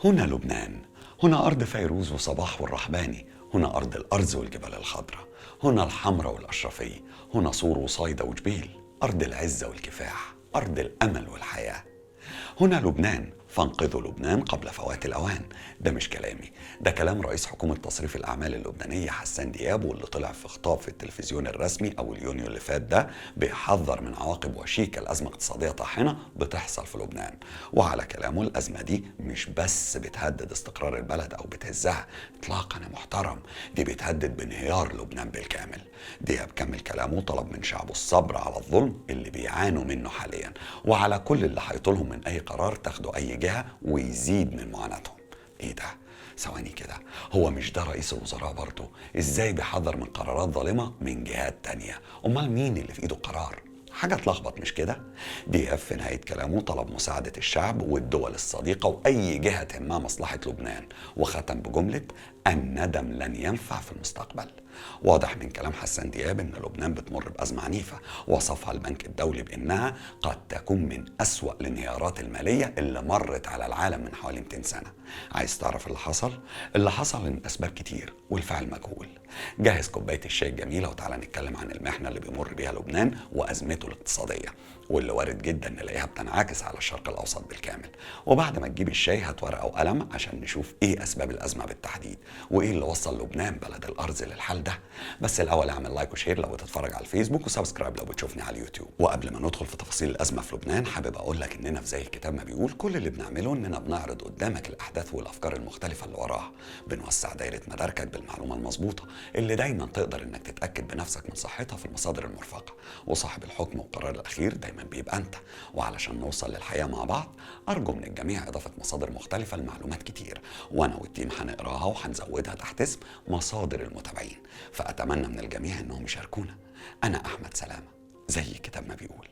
هنا لبنان، هنا أرض فيروز وصباح والرحباني، هنا أرض الأرز والجبال الخضراء، هنا الحمراء والأشرفية، هنا صور وصيدا وجبيل، أرض العزة والكفاح، أرض الأمل والحياة. هنا لبنان، فانقذوا لبنان قبل فوات الأوان. ده مش كلامي، ده كلام رئيس حكومة تصريف الأعمال اللبنانية حسان دياب، واللي طلع في خطاب في التلفزيون الرسمي أول يونيو اللي فات ده بيحذر من عواقب وشيكة لأزمة اقتصادية طاحنة بتحصل في لبنان. وعلى كلامه الأزمة دي مش بس بتهدد استقرار البلد أو بتهزها إطلاقا يا محترم، دي بتهدد بانهيار لبنان بالكامل. دياب كمل كلامه طلب من شعبه الصبر على الظلم اللي بيعانوا منه حاليا، وعلى كل اللي هيطولهم من أي قرار تاخده أي جهة ويزيد من معاناتهم. ايه ده؟ ثواني كده، هو مش ده رئيس الوزراء برضه؟ ازاي بيحذر من قرارات ظالمة من جهات تانية؟ امال مين اللي في ايده قرار؟ حاجة تلخبط مش كده؟ دي في نهاية كلامه طلب مساعدة الشعب والدول الصديقة وأي جهة تهمها مصلحة لبنان، وختم بجملة الندم لن ينفع في المستقبل. واضح من كلام حسان دياب ان لبنان بتمر بأزمة عنيفة، وصفها البنك الدولي بانها قد تكون من أسوأ الانهيارات المالية اللي مرت على العالم من حوالي 200 سنة. عايز تعرف اللي حصل؟ اللي حصل ان اسباب كتير والفعل مجهول. جهز كوباية الشاي الجميلة وتعالى نتكلم عن المحنة اللي بيمر بيها لبنان وأزمته الاقتصادية، واللي وارد جدا نلاقيها بتنعكس على الشرق الأوسط بالكامل. وبعد ما تجيب الشاي هات ورقة وقلم عشان نشوف ايه أسباب الأزمة بالتحديد، وايه اللي وصل لبنان بلد الأرز للحال ده. بس الأول اعمل لايك وشير لو بتتفرج على الفيسبوك، وسبسكرايب لو بتشوفني على اليوتيوب. وقبل ما ندخل في تفاصيل الأزمة في لبنان، حابب أقول لك إننا في زي الكتاب ما بيقول كل اللي بنعمله إننا بنعرض قدامك الأحداث والأفكار المختلفة اللي وراها، بنوسع دايرة مداركك بالمعلومة المظبوطة اللي دايما تقدر إنك تتأكد بنفسك من صحتها في المصادر المرفقة. وصاحب الحكم والقرار الأخير دايما بيبقى أنت. وعلشان نوصل للحياة مع بعض أرجو من الجميع إضافة مصادر مختلفة لمعلومات كتير، وأنا والتيم هنقراها وهنزودها تحت اسم مصادر المتابعين، فأتمنى من الجميع إنهم يشاركونا. أنا أحمد سلامة، زي الكتاب ما بيقول.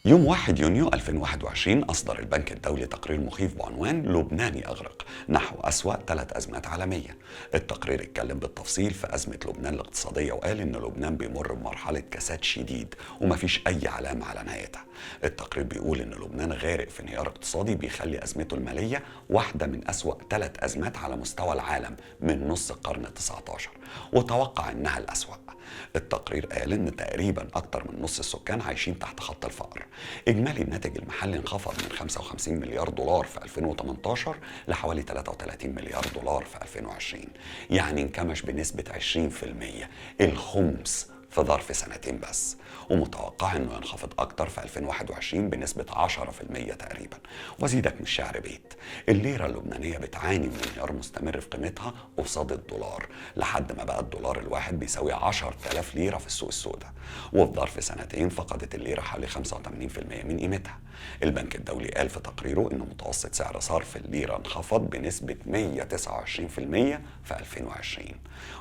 يوم 1 يونيو 2021 أصدر البنك الدولي تقرير مخيف بعنوان لبنان يغرق نحو أسوأ 3 أزمات عالمية. التقرير اتكلم بالتفصيل في أزمة لبنان الاقتصادية، وقال إن لبنان بيمر بمرحلة كساد شديد ومفيش أي علامة على نهايتها. التقرير بيقول إن لبنان غارق في انهيار اقتصادي بيخلي أزمته المالية واحدة من أسوأ 3 أزمات على مستوى العالم من نص القرن ال19، وتوقع إنها الأسوأ. التقرير قال إن تقريبا أكتر من نص السكان عايشين تحت خط الفقر. إجمالي الناتج المحلي انخفض من 55 مليار دولار في 2018 لحوالي 33 مليار دولار في 2020، يعني انكمش بنسبة 20%، الخمس في ظرف سنتين بس. ومتوقع انه ينخفض اكتر في 2021 بنسبة 10% تقريبا. وزيدك من الشعر بيت، الليرة اللبنانية بتعاني من انهيار مستمر في قيمتها قصاد الدولار، لحد ما بقى الدولار الواحد بيساوي 10,000 ليرة في السوق السوداء. وفي ظرف سنتين فقدت الليرة حوالي 85% من قيمتها. البنك الدولي قال في تقريره ان متوسط سعر صرف الليرة انخفض بنسبة 129% في 2020.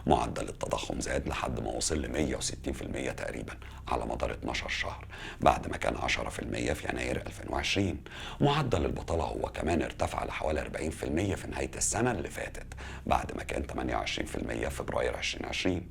معدل التضخم زاد لحد ما وصل ل 160% تقريبا على مدار 12 شهر، بعد ما كان 10% في يناير 2020. معدل البطالة هو كمان ارتفع لحوالي 40% في نهاية السنة اللي فاتت، بعد ما كان 28% في فبراير 2020.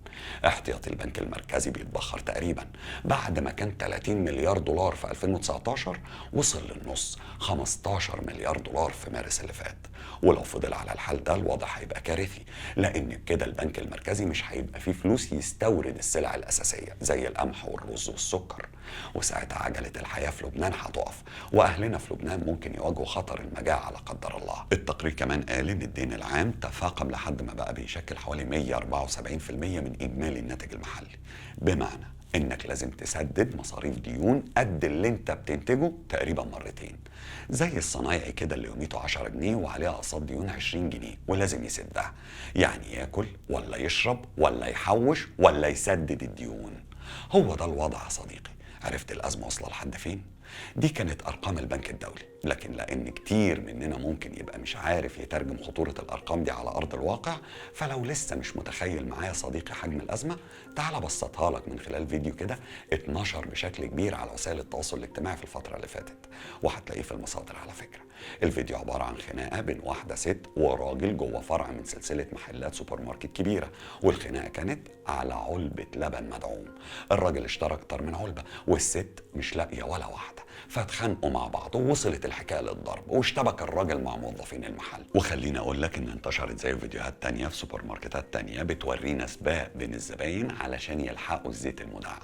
احتياطي البنك المركزي بيتبخر تقريبا، بعد ما كان 30 مليار دولار في 2019 وصل للنص 15 مليار دولار في مارس اللي فات. ولو فضل على الحال ده الوضع هيبقى كارثي، لان كده البنك المركزي مش هيبقى فيه فلوس يستورد السلع الاساسيه زي القمح والرز والسكر، وساعتها عجله الحياه في لبنان هتقف، واهلنا في لبنان ممكن يواجهوا خطر المجاعه لا قدر الله. التقرير كمان قال ان الدين العام تفاقم لحد ما بقى بيشكل حوالي 174% من اجمالي الناتج المحلي، بمعنى انك لازم تسدد مصاريف ديون قد اللي انت بتنتجه تقريبا مرتين. زي الصنايعي كده اللي يوميته 10 جنيه وعليها اقساط ديون 20 جنيه ولازم يسدها، يعني ياكل ولا يشرب ولا يحوش ولا يسدد الديون. هو ده الوضع يا صديقي. عرفت الأزمة واصلة لحد فين؟ دي كانت أرقام البنك الدولي، لكن لأن كتير مننا ممكن يبقى مش عارف يترجم خطورة الأرقام دي على أرض الواقع، فلو لسه مش متخيل معايا صديقي حجم الأزمة، تعال بسطها لك من خلال فيديو كده اتنشر بشكل كبير على وسائل التواصل الاجتماعي في الفترة اللي فاتت، وهتلاقيه في المصادر على فكرة. الفيديو عبارة عن خناقة بين واحدة ست وراجل جوه فرع من سلسلة محلات سوبر ماركت كبيرة، والخناقة كانت على علبة لبن مدعوم. الراجل اشترى أكتر من علبة والست مش لاقية ولا واحدة. فاتخانقوا مع بعض ووصلت الحكايه للضرب واشتبك الراجل مع موظفين المحل. وخليني اقول لك ان انتشرت زي فيديوهات تانية في سوبر ماركتات تانية بتورينا سباق بين الزباين علشان يلحقوا الزيت المدعم.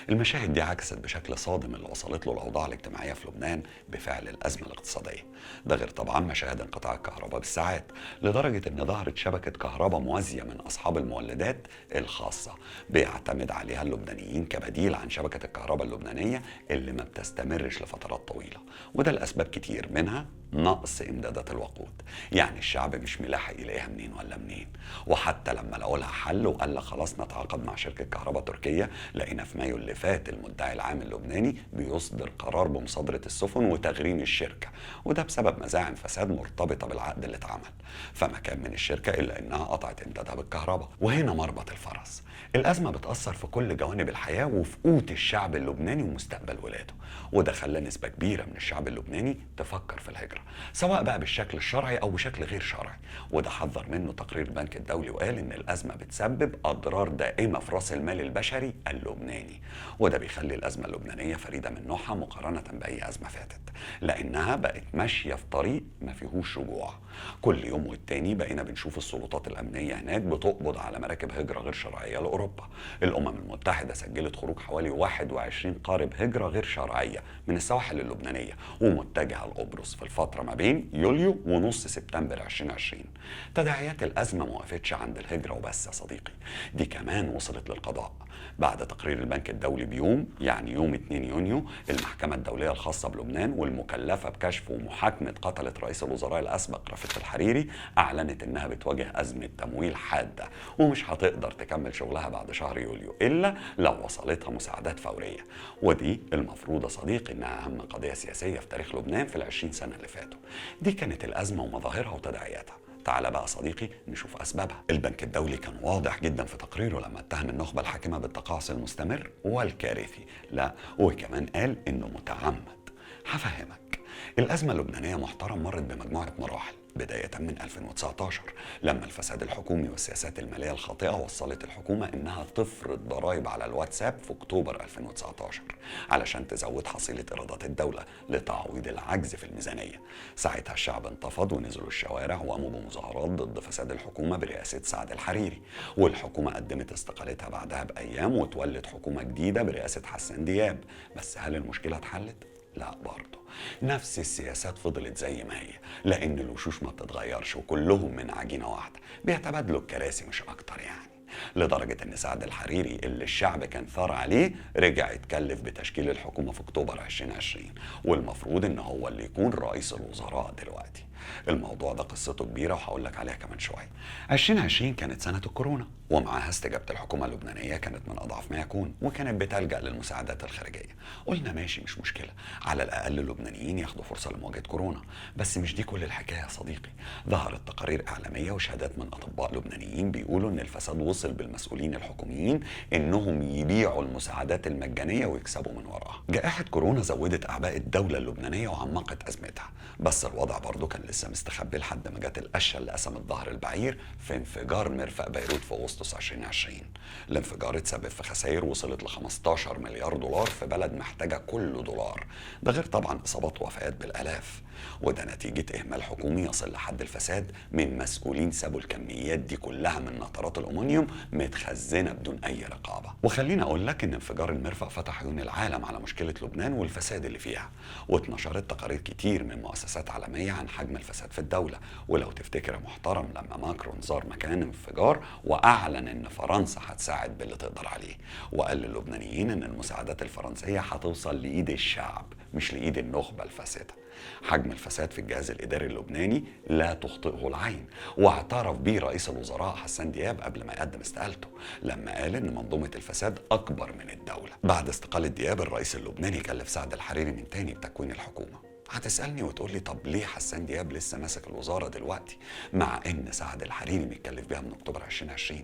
المشاهد دي عكست بشكل صادم اللي وصلت له الاوضاع الاجتماعيه في لبنان بفعل الازمه الاقتصاديه. ده غير طبعا مشاهد انقطاع الكهرباء بالساعات، لدرجه ان ظهرت شبكه كهرباء موازيه من اصحاب المولدات الخاصه بيعتمد عليها اللبنانيين كبديل عن شبكه الكهرباء اللبنانيه اللي ما بتستمرش لفترات طويله. وده لاسباب كتير، منها نقص امدادات الوقود، يعني الشعب مش ملاحق يلاقيها منين ولا منين. وحتى لما لقوا لها حل وقال لك خلاص نتعاقد مع شركه كهرباء تركيه، لقينا في مايو اللي فات المدعي العام اللبناني بيصدر قرار بمصادره السفن وتغريم الشركه، وده بسبب مزاعم فساد مرتبطه بالعقد اللي اتعمل. فما كان من الشركه الا انها قطعت امدادها بالكهرباء. وهنا مربط الفرس، الازمه بتاثر في كل جوانب الحياه وفي قوت الشعب اللبناني ومستقبل ولاده. وده خلى نسبه كبيره من الشعب اللبناني تفكر في الهجره، سواء بقى بالشكل الشرعي او بشكل غير شرعي. وده حذر منه تقرير البنك الدولي وقال ان الازمه بتسبب اضرار دائمه في راس المال البشري اللبناني. وده بيخلي الازمه اللبنانيه فريده من نوعها مقارنه باي ازمه فاتت، لانها بقت ماشيه في طريق ما فيهوش رجوع. كل يوم والتاني بقينا بنشوف السلطات الامنيه هناك بتقبض على مراكب هجره غير شرعيه لاوروبا. الامم المتحده سجلت خروج حوالي 21 قارب هجره غير شرعيه من السواحل اللبنانيه ومتجهه لقبرص في الفتره ما بين يوليو ونص سبتمبر 2020. تداعيات الازمه ما وقفتش عند الهجره وبس يا صديقي، دي كمان وصلت للقضاء. بعد تقرير البنك الدولي بيوم، يعني يوم 2 يونيو، المحكمة الدولية الخاصة بلبنان والمكلفة بكشف ومحاكمة قتلة رئيس الوزراء الأسبق رفيق الحريري أعلنت إنها بتواجه أزمة تمويل حادة ومش هتقدر تكمل شغلها بعد شهر يوليو إلا لو وصلتها مساعدات فورية. ودي المفروض يا صديقي إنها أهم قضية سياسية في تاريخ لبنان في ال20 سنة اللي فاتوا. دي كانت الأزمة ومظاهرها وتداعياتها. تعال بقى صديقي نشوف أسبابها. البنك الدولي كان واضح جدا في تقريره لما اتهم النخبة الحاكمة بالتقاعس المستمر والكارثي، لا وكمان قال إنه متعمد. هفهمك. الأزمة اللبنانية محترم مرت بمجموعة مراحل، بداية من 2019 لما الفساد الحكومي والسياسات المالية الخاطئة وصلت الحكومة إنها تفرض ضرائب على الواتساب في أكتوبر 2019 علشان تزود حصيلة إيرادات الدولة لتعويض العجز في الميزانية. ساعتها الشعب انتفض ونزلوا الشوارع وقاموا بمظاهرات ضد فساد الحكومة برئاسة سعد الحريري، والحكومة قدمت استقالتها بعدها بأيام وتولت حكومة جديدة برئاسة حسان دياب. بس هل المشكلة اتحلت؟ لا برضه، نفس السياسات فضلت زي ما هي، لأن الوشوش ما بتتغيرش وكلهم من عجينة واحدة، بيتبادلوا الكراسي مش أكتر يعني. لدرجة إن سعد الحريري اللي الشعب كان ثار عليه رجع يتكلف بتشكيل الحكومة في أكتوبر 2020، والمفروض إن هو اللي يكون رئيس الوزراء دلوقتي. الموضوع ده قصته كبيرة وهقول لك عليها كمان شوية. 2020 كانت سنة الكورونا ومعها استجابة الحكومة اللبنانية كانت من أضعف ما يكون، وكانت بتلجأ للمساعدات الخارجية. قلنا ماشي مش مشكلة، على الأقل اللبنانيين ياخدوا فرصة لمواجهة كورونا. بس مش دي كل الحكاية يا صديقي. ظهرت تقارير إعلامية وشهادات من أطباء لبنانيين بيقولوا إن الفساد وصل بالمسؤولين الحكوميين إنهم يبيعوا المساعدات المجانية ويكسبوا من وراها. جائحة كورونا زودت أعباء الدولة اللبنانية وعمقت أزمتها، بس الوضع برضه كان لسه مستخبي لحد ما جت القشه اللي قسمت ظهر البعير في انفجار مرفأ بيروت في اغسطس 2020. الانفجار اتسبب في خسائر وصلت ل 15 مليار دولار في بلد محتاجه كل دولار، ده غير طبعا اصابات ووفيات بالالاف. وده نتيجه اهمال حكومي يصل لحد الفساد من مسؤولين سابوا الكميات دي كلها من نترات الامونيوم متخزنه بدون اي رقابه. وخليني اقول لك ان انفجار المرفأ فتح عيون العالم على مشكله لبنان والفساد اللي فيها، واتنشرت تقارير كتير من مؤسسات عالميه عن حجم الفساد في الدولة. ولو تفتكر يا محترم لما ماكرون زار مكان انفجار وأعلن إن فرنسا هتساعد باللي تقدر عليه، وقال للبنانيين إن المساعدات الفرنسية هتوصل لإيد الشعب مش لإيد النخبة الفاسدة. حجم الفساد في الجهاز الإداري اللبناني لا تخطئه العين، واعترف به رئيس الوزراء حسان دياب قبل ما يقدم استقالته لما قال إن منظومة الفساد أكبر من الدولة. بعد استقالة دياب الرئيس اللبناني كلف سعد الحريري من تاني بتكوين الحكومة. هتسألني وتقولي طب ليه حسان دياب لسه ماسك الوزارة دلوقتي مع ان سعد الحريري متكلف بيها من اكتوبر 2020؟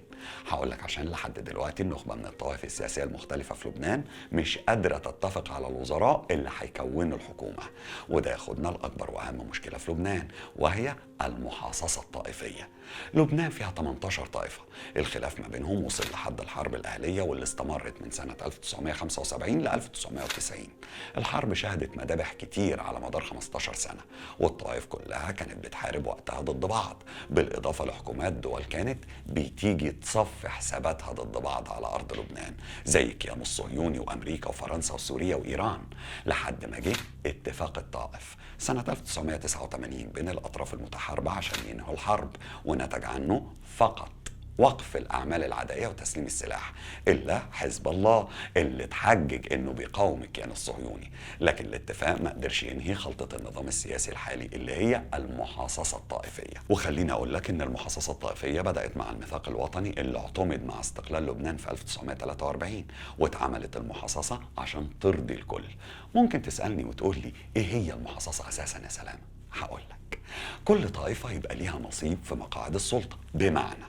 هقولك عشان لحد دلوقتي النخبة من الطوائف السياسية المختلفة في لبنان مش قادرة تتفق على الوزراء اللي هيكونوا الحكومة، وده ياخدنا لأكبر وأهم مشكلة في لبنان، وهي المحاصصة الطائفية. لبنان فيها 18 طائفة، الخلاف ما بينهم وصل لحد الحرب الأهلية واللي استمرت من سنة 1975 ل 1990. الحرب شهدت مذابح كتير على مدار 15 سنة، والطوائف كلها كانت بتحارب وقتها ضد بعض، بالإضافة لحكومات دول كانت بتيجي تصفي حساباتها ضد بعض على أرض لبنان، زي الكيان الصهيوني وأمريكا وفرنسا وسوريا وإيران، لحد ما جه اتفاق الطائف سنة 1989 بين الأطراف المتحاربة عشان ينهوا الحرب، ونتج عنه فقط وقف الأعمال العدائية وتسليم السلاح، إلا حزب الله اللي اتحجج إنه بيقاوم الكيان الصهيوني. لكن الاتفاق ما قدرش ينهي خلطة النظام السياسي الحالي اللي هي المحاصصة الطائفية. وخليني أقول لك إن المحاصصة الطائفية بدأت مع الميثاق الوطني اللي اعتمد مع استقلال لبنان في 1943، واتعملت المحاصصة عشان ترضي الكل. ممكن تسألني وتقول لي إيه هي المحاصصة أساسا يا سلام؟ هقول لك كل طائفة يبقى ليها نصيب في مقاعد السلطة، بمعنى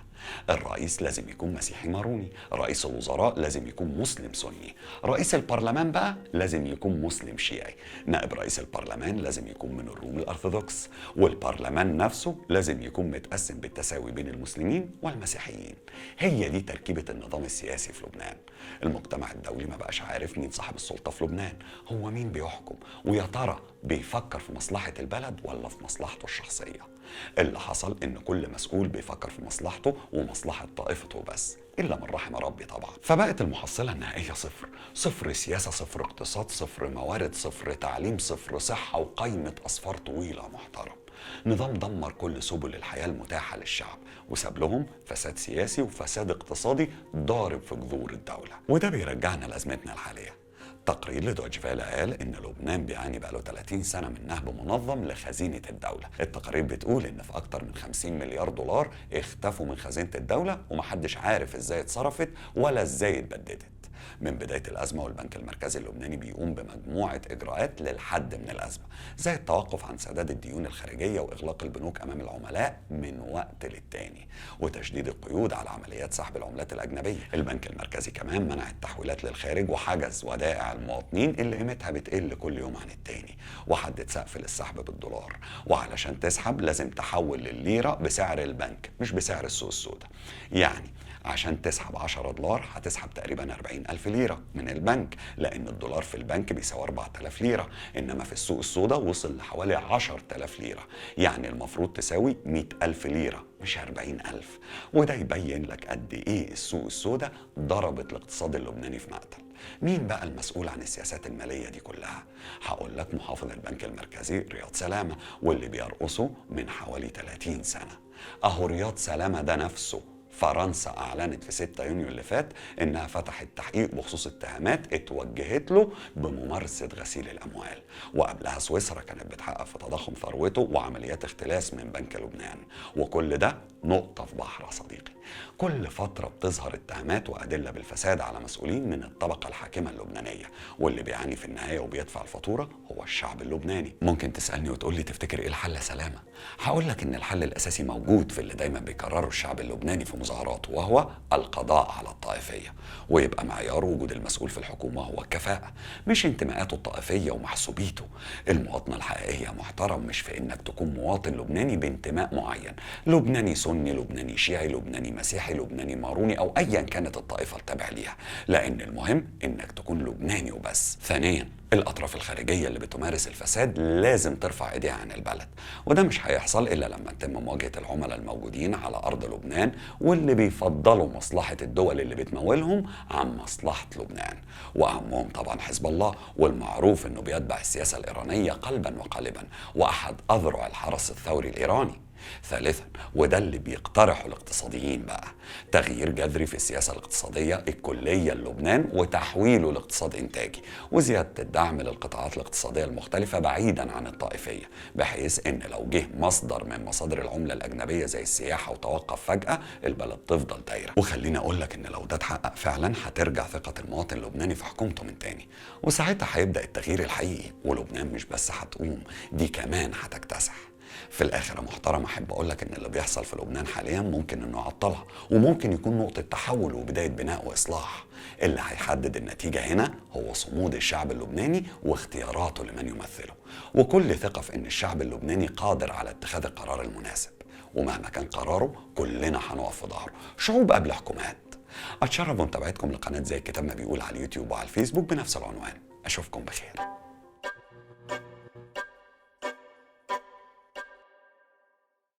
الرئيس لازم يكون مسيحي ماروني، رئيس الوزراء لازم يكون مسلم سني، رئيس البرلمان بقى لازم يكون مسلم شيعي، نائب رئيس البرلمان لازم يكون من الروم الأرثوذكس، والبرلمان نفسه لازم يكون متقسم بالتساوي بين المسلمين والمسيحيين. هي دي تركيبة النظام السياسي في لبنان. المجتمع الدولي ما بقاش عارف مين صاحب السلطة في لبنان، هو مين بيحكم، ويا ترى بيفكر في مصلحة البلد ولا في مصلحته الشخصية. اللي حصل ان كل مسؤول بيفكر في مصلحته ومصلحة طائفته بس، إلا من رحم ربي طبعا. فبقت المحصلة النهائية صفر، صفر سياسة، صفر اقتصاد، صفر موارد، صفر تعليم، صفر صحة، وقايمة أصفار طويلة محترم. نظام دمر كل سبل الحياة المتاحة للشعب، وساب لهم فساد سياسي وفساد اقتصادي ضارب في جذور الدولة. وده بيرجعنا لأزمتنا الحالية. تقرير لدويتش فيلا قال إن لبنان بيعاني بقاله 30 سنة من نهب منظم لخزينة الدولة. التقارير بتقول إن في أكتر من 50 مليار دولار اختفوا من خزينة الدولة، ومحدش عارف إزاي اتصرفت ولا إزاي اتبددت. من بداية الأزمة والبنك المركزي اللبناني بيقوم بمجموعة إجراءات للحد من الأزمة، زي التوقف عن سداد الديون الخارجية وإغلاق البنوك أمام العملاء من وقت للتاني، وتشديد القيود على عمليات سحب العملات الأجنبية. البنك المركزي كمان منع التحويلات للخارج وحجز ودائع المواطنين اللي قيمتها بتقل كل يوم عن التاني، وحدد سقف للسحب بالدولار، وعلشان تسحب لازم تحول للليرة بسعر البنك مش بسعر السوق السوداء. يعني عشان تسحب 10 دولار هتسحب تقريبا 40,000 ليرة من البنك، لأن الدولار في البنك بيساوي 4,000 ليرة، إنما في السوق السوداء وصل لحوالي 10,000 ليرة، يعني المفروض تساوي 100,000 ليرة مش 40,000. وده يبين لك قد إيه السوق السوداء ضربت الاقتصاد اللبناني في مقتل. مين بقى المسؤول عن السياسات المالية دي كلها؟ هقول لك محافظ البنك المركزي رياض سلامة، واللي بيرقصه من حوالي 30 سنة. أهو رياض سلامة ده نفسه فرنسا أعلنت في 6 يونيو اللي فات إنها فتحت تحقيق بخصوص اتهامات اتوجهت له بممارسة غسيل الأموال، وقبلها سويسرا كانت بتحقق في تضخم ثروته وعمليات اختلاس من بنك لبنان. وكل ده نقطة في بحر يا صديقي. كل فترة بتظهر اتهامات وأدلة بالفساد على مسؤولين من الطبقة الحاكمة اللبنانية، واللي بيعاني في النهاية وبيدفع الفاتورة هو الشعب اللبناني. ممكن تسألني وتقول لي تفتكر إيه الحل يا سلامة؟ هقول لك إن الحل الأساسي موجود في اللي دايما بيكرره الشعب اللبناني في مظاهراته، وهو القضاء على الطائفية، ويبقى معيار وجود المسؤول في الحكومة هو الكفاءة مش انتماءاته الطائفية ومحسوبيته. المواطنة الحقيقية محترم مش في إنك تكون مواطن لبناني بانتماء معين، لبناني سني، لبناني شيعي، لبناني مسيحي، لبناني ماروني، أو أيا كانت الطائفة التابع ليها، لأن المهم إنك تكون لبناني وبس. ثانيا، الأطراف الخارجية اللي بتمارس الفساد لازم ترفع ايديها عن البلد، وده مش هيحصل إلا لما تتم مواجهة العملاء الموجودين على أرض لبنان واللي بيفضلوا مصلحة الدول اللي بتمولهم عن مصلحة لبنان، وأهمهم طبعا حزب الله، والمعروف إنه بيتبع السياسة الإيرانية قلبا وقالبا، وأحد أذرع الحرس الثوري الإيراني. ثالثا، وده اللي بيقترحه الاقتصاديين بقى، تغيير جذري في السياسة الاقتصادية الكلية للبنان وتحويله لاقتصاد إنتاجي، وزيادة الدعم للقطاعات الاقتصادية المختلفة بعيدا عن الطائفية، بحيث إن لو جه مصدر من مصادر العملة الأجنبية زي السياحة وتوقف فجأة، البلد تفضل دايرة. وخليني أقول لك إن لو ده اتحقق فعلا هترجع ثقة المواطن اللبناني في حكومته من تاني، وساعتها هيبدأ التغيير الحقيقي، ولبنان مش بس هتقوم، دي كمان هتكتسح. في الاخر يا محترم، احب اقول لك ان اللي بيحصل في لبنان حاليا ممكن انه يعطلها، وممكن يكون نقطة تحول وبداية بناء واصلاح. اللي هيحدد النتيجة هنا هو صمود الشعب اللبناني واختياراته لمن يمثله، وكل ثقة في ان الشعب اللبناني قادر على اتخاذ القرار المناسب، ومهما كان قراره كلنا هنقف في ظهره، شعوب قبل حكومات. اتشرف بمتابعتكم لقناة زي الكتاب ما بيقول على اليوتيوب وعلى الفيسبوك بنفس العنوان. اشوفكم بخير.